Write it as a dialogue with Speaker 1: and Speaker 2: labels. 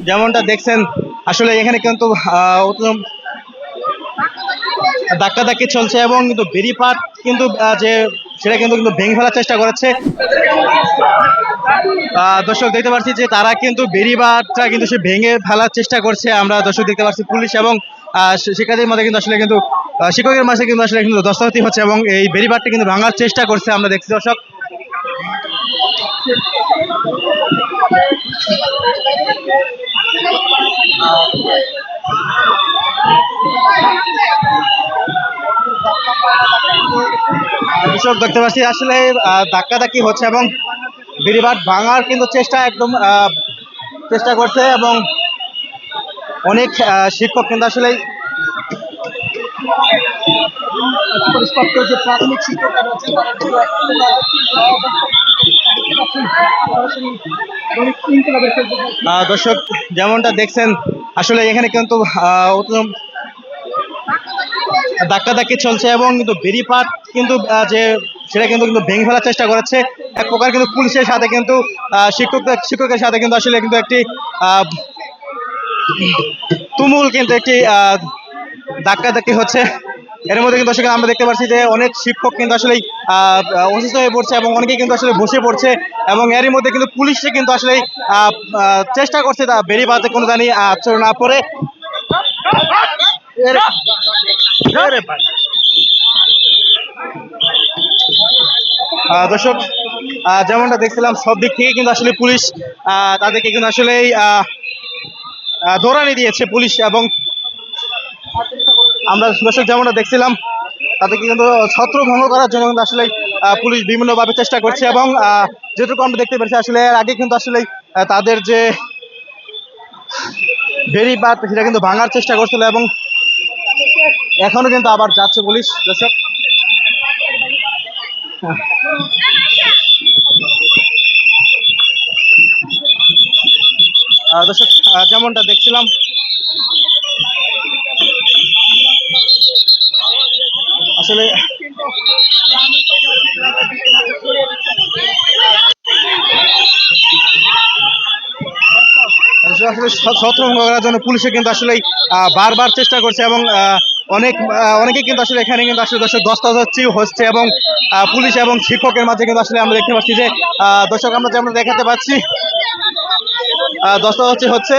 Speaker 1: যেমনটা দেখছেন আসলে এখানে কিন্তু ধাক্কাধাক্কি চলছে এবং কিন্তু বেরিপাট কিন্তু যে সেটা কিন্তু কিন্তু ভেঙে ফেলার চেষ্টা করেছে। দর্শক দেখতে পাচ্ছি যে তারা কিন্তু বেরিবাটটা কিন্তু সে ভেঙে ফেলার চেষ্টা করছে। আমরা দর্শক দেখতে পাচ্ছি পুলিশ এবং শিক্ষার্থীর মধ্যে কিন্তু আসলে কিন্তু শিক্ষকের মাঝে কিন্তু আসলে কিন্তু দস্তাভতি হচ্ছে এবং এই বেরিবাটটা কিন্তু ভাঙার চেষ্টা করছে আমরা দেখছি দর্শক। দর্শক দেখতে পাচ্ছি আসলে ধাক্কাধাক্কি হচ্ছে এবং বেড়িবাঁধ ভাঙার কিন্তু চেষ্টা করছে এবং অনেক শিক্ষক কিন্তু আসলে প্রাথমিক শিক্ষকরা রয়েছেন দর্শক যেমনটা দেখছেন আসলে এখানে কিন্তু ধাক্কাধাক্কি চলছে এবং কিন্তু বেরিপাট কিন্তু যে সেটা কিন্তু কিন্তু ভেঙে ফেলার চেষ্টা করেছে। এক প্রকার কিন্তু পুলিশের সাথে কিন্তু শিক্ষকের সাথে কিন্তু আসলে কিন্তু একটি তুমুল কিন্তু একটি ধাক্কাধাক্কি হচ্ছে। এর মধ্যে কিন্তু আসলে আমরা দেখতে পাচ্ছি যে অনেক শিক্ষক কিন্তু আসলে অসুস্থ হয়ে পড়ছে এবং অনেকে কিন্তু আসলে বসে পড়ছে এবং এরই মধ্যে কিন্তু পুলিশে কিন্তু আসলে চেষ্টা করছে তা বেরিবাতে কোনো জানি আচরণ না পড়ে। দর্শক যেমনটা দেখছিলাম সব দিক থেকে কিন্তু আসলে পুলিশ তাদেরকে কিন্তু আসলে দৌড়ানি দিয়েছে পুলিশ এবং আমরা দর্শক যেমনটা দেখছিলাম তাদেরকে কিন্তু ছত্রভঙ্গ করার জন্য কিন্তু আসলে পুলিশ বিভিন্নভাবে চেষ্টা করছে এবং যেটুকু আমরা দেখতে পাচ্ছি আসলে এর আগে কিন্তু আসলে তাদের যে বেড়িবাঁধ সেটা কিন্তু ভাঙার চেষ্টা করছিল এবং এখনো কিন্তু আবার যাচ্ছে পুলিশ। দর্শক দর্শক যেমনটা দেখছিলাম আসলে ছত্রভঙ্গ করার জন্য পুলিশে কিন্তু আসলে বারবার চেষ্টা করছে এবং অনেকে কিন্তু আসলে এখানে কিন্তু আসলে দর্শক দস্তাভতি হচ্ছে এবং পুলিশ এবং শিক্ষকের মাঝে কিন্তু আসলে আমরা দেখতে পাচ্ছি যে দর্শক আমরা যেমন দেখাতে পাচ্ছি দস্তাভতি হচ্ছে।